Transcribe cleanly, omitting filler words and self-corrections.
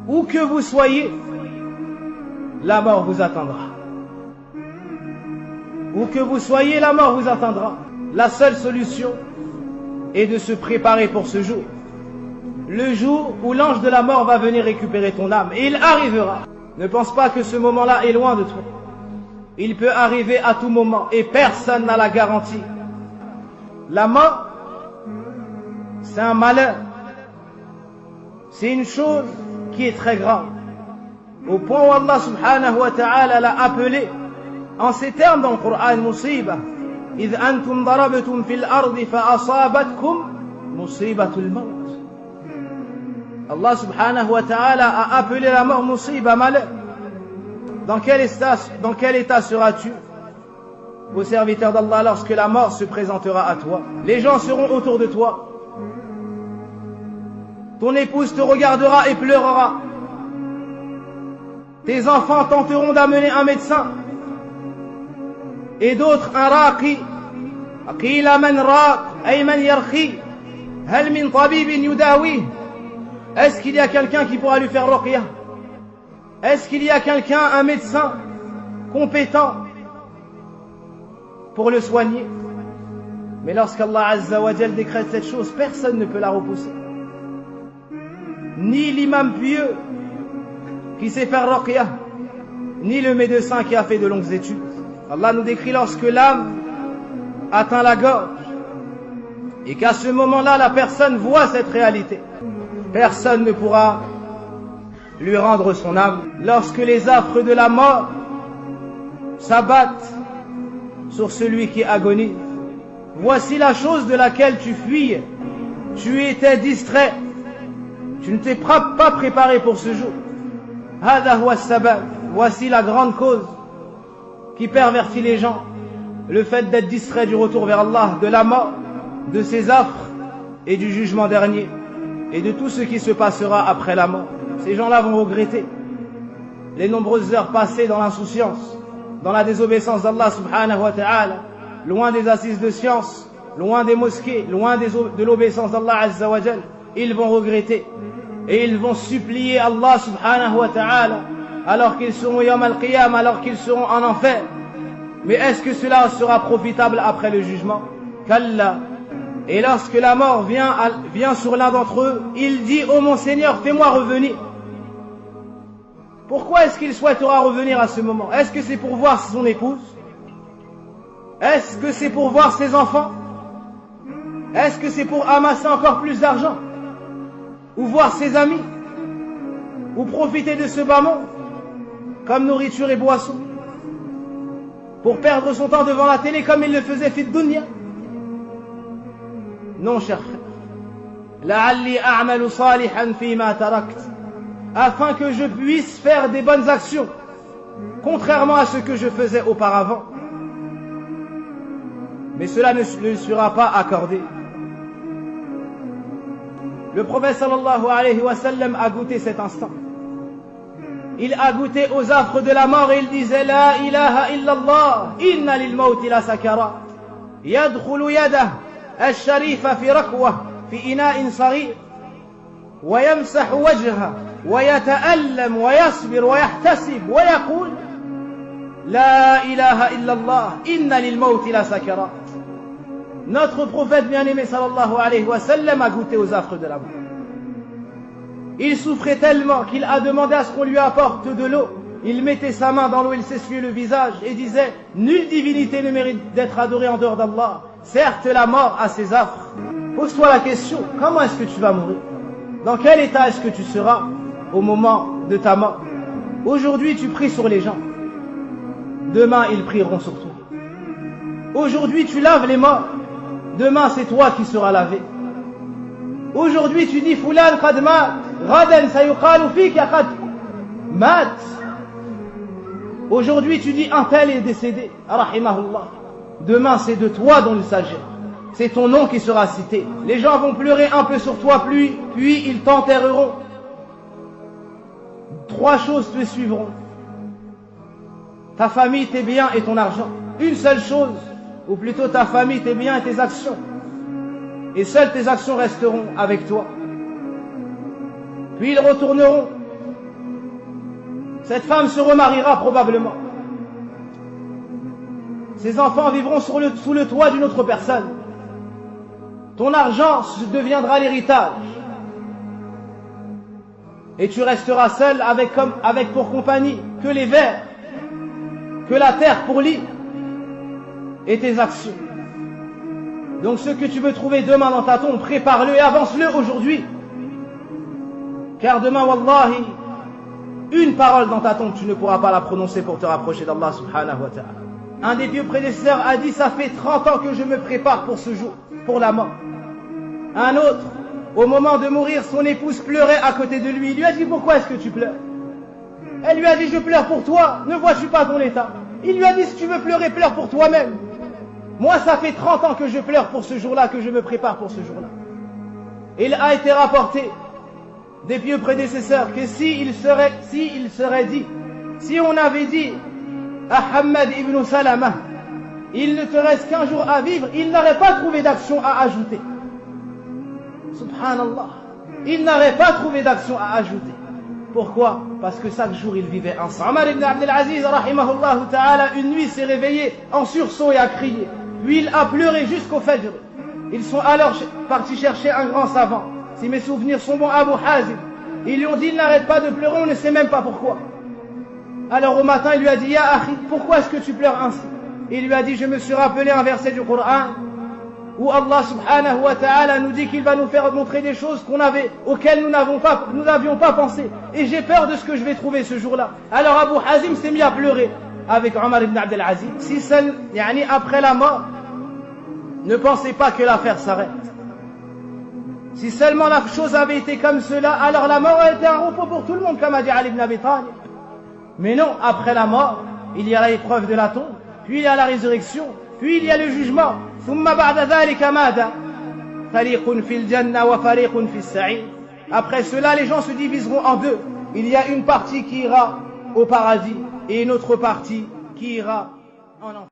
Où que vous soyez, la mort vous attendra. Où que vous soyez, la mort vous attendra. La seule solution est de se préparer pour ce jour. Le jour où l'ange de la mort va venir récupérer ton âme. Et il arrivera. Ne pense pas que ce moment-là est loin de toi. Il peut arriver à tout moment et personne n'a la garantie. La mort, c'est un malheur. C'est une chose qui est très grave. Au point où Allah subhanahu wa ta'ala l'a appelé en ces termes dans le Coran, musiba. إذ أنتم ضربتم في الأرض فأصابتكم مصيبة الموت. Allah subhanahu wa ta'ala a appelé la mort musiba, malheur. Dans quel état seras-tu, ô serviteur d'Allah, lorsque la mort se présentera à toi? Les gens seront autour de toi. Ton épouse te regardera et pleurera. Tes enfants tenteront d'amener un médecin. Et d'autres un raqi. Qila man raq, ay man yarqi. Hal min tabibin yudawi. Est-ce qu'il y a quelqu'un qui pourra lui faire ruqya? Est-ce qu'il y a quelqu'un, un médecin compétent pour le soigner? Mais lorsqu'Allah Azza wa Jal décrète cette chose, personne ne peut la repousser. Ni l'imam pieux qui sait faire ruqya, ni le médecin qui a fait de longues études. Allah nous décrit lorsque l'âme atteint la gorge et qu'à ce moment-là la personne voit cette réalité. Personne ne pourra lui rendre son âme. Lorsque les affres de la mort s'abattent sur celui qui agonise, voici la chose de laquelle tu fuyais. Tu étais distrait. Tu ne t'es pas préparé pour ce jour. Hada huwa sabab. Voici la grande cause qui pervertit les gens. Le fait d'être distrait du retour vers Allah, de la mort, de ses affres et du jugement dernier et de tout ce qui se passera après la mort. Ces gens-là vont regretter les nombreuses heures passées dans l'insouciance, dans la désobéissance d'Allah subhanahu wa ta'ala, loin des assises de science, loin des mosquées, loin de l'obéissance d'Allah azza wa jal. Ils vont regretter et ils vont supplier Allah subhanahu wa ta'ala alors qu'ils seront yawm al-qiyam, alors qu'ils seront en enfer. Mais est-ce que cela sera profitable après le jugement? Kalla. Et lorsque la mort vient sur l'un d'entre eux, il dit: ô mon Seigneur, fais-moi revenir. Pourquoi est-ce qu'il souhaitera revenir à ce moment? Est-ce que c'est pour voir son épouse? Est-ce que c'est pour voir ses enfants? Est-ce que c'est pour amasser encore plus d'argent? Ou voir ses amis? Ou profiter de ce bas monde comme nourriture et boisson? Pour perdre son temps devant la télé comme il le faisait fit dunya? Non, cher frère. La'alli a'malu salihan fima tarakt. Afin que je puisse faire des bonnes actions, contrairement à ce que je faisais auparavant. Mais cela ne sera pas accordé. Le prophète sallallahu alayhi wa sallam a goûté cet instant. Il a goûté aux affres de la mort et il disait: La ilaha illallah, inna lil mawti la sakara. Yadkhulu yadah al-sharifa fi rakwa fi ina'in saghir. ويمسح وجهه ويتألم ويصبر ويحتسب ويقول لا إله إلا الله إن للموت لسكرات. Notre prophète bien-aimé sallallahu alayhi wa sallam a goûté aux affres de la mort. Il souffrait tellement qu'il a demandé à ce qu'on lui apporte de l'eau. Il mettait sa main dans l'eau, il s'essuyait le visage et disait: nulle divinité ne mérite d'être adorée en dehors d'Allah. Certes, la mort a ses affres. Pose-toi la question: comment est-ce que tu vas mourir? Dans quel état est-ce que tu seras au moment de ta mort? Aujourd'hui, tu pries sur les gens. Demain, ils prieront sur toi. Aujourd'hui, tu laves les morts. Demain, c'est toi qui seras lavé. Aujourd'hui, tu dis: Fulan qad mat, ghadan sayuqalu fika qad mat. Aujourd'hui, tu dis: un tel est décédé, rahimahullah. Demain, c'est de toi dont il s'agit. C'est ton nom qui sera cité. Les gens vont pleurer un peu sur toi, puis ils t'enterreront. 3 choses te suivront: ta famille, tes biens et ton argent. Une seule chose, ou plutôt ta famille, tes biens et tes actions. Et seules tes actions resteront avec toi. Puis ils retourneront Cette femme se remariera probablement. Ses enfants vivront sous le toit d'une autre personne. Ton argent deviendra l'héritage. Et tu resteras seul avec pour compagnie que les vers, que la terre pour lit et tes actions. Donc ce que tu veux trouver demain dans ta tombe, prépare-le et avance-le aujourd'hui. Car demain, wallahi, une parole dans ta tombe, tu ne pourras pas la prononcer pour te rapprocher d'Allah subhanahu wa ta'ala. Un des pieux prédécesseurs a dit, ça fait 30 ans que je me prépare pour ce jour, pour la mort. Un autre, au moment de mourir, son épouse pleurait à côté de lui. Il lui a dit, pourquoi est-ce que tu pleures? Elle lui a dit, je pleure pour toi, ne vois-tu pas ton état? Il lui a dit, si tu veux pleurer, pleure pour toi-même. Moi, ça fait 30 ans que je pleure pour ce jour-là, que je me prépare pour ce jour-là. Il a été rapporté des pieux prédécesseurs que si on avait dit à Hamad ibn Salama, il ne te reste qu'un jour à vivre, il n'aurait pas trouvé d'action à ajouter. Subhanallah. Il n'aurait pas trouvé d'action à ajouter. Pourquoi? Parce que chaque jour il vivait ensemble. Omar ibn Abdel Aziz, rahimahullah ta'ala, une nuit s'est réveillé en sursaut et a crié. Puis il a pleuré jusqu'au Fajr. Ils sont alors partis chercher un grand savant. Si mes souvenirs sont bons, Abu Hazim. Ils lui ont dit, il n'arrête pas de pleurer, on ne sait même pas pourquoi. Alors au matin, il lui a dit, Ya Akhi, pourquoi est-ce que tu pleures ainsi? Il lui a dit, je me suis rappelé un verset du Coran où Allah subhanahu wa ta'ala nous dit qu'il va nous faire montrer des choses auxquelles nous n'avions pas pensé. Et j'ai peur de ce que je vais trouver ce jour-là. Alors Abu Hazim s'est mis à pleurer avec Omar ibn Abdel Aziz. Si après la mort, ne pensez pas que l'affaire s'arrête. Si seulement la chose avait été comme cela, alors la mort a été un repos pour tout le monde, comme a dit Ali ibn Abi Talib. Mais non, après la mort, il y a l'épreuve de la tombe, puis il y a la résurrection, puis il y a le jugement. Après cela, les gens se diviseront en deux. Il y a une partie qui ira au paradis et une autre partie qui ira en enfer.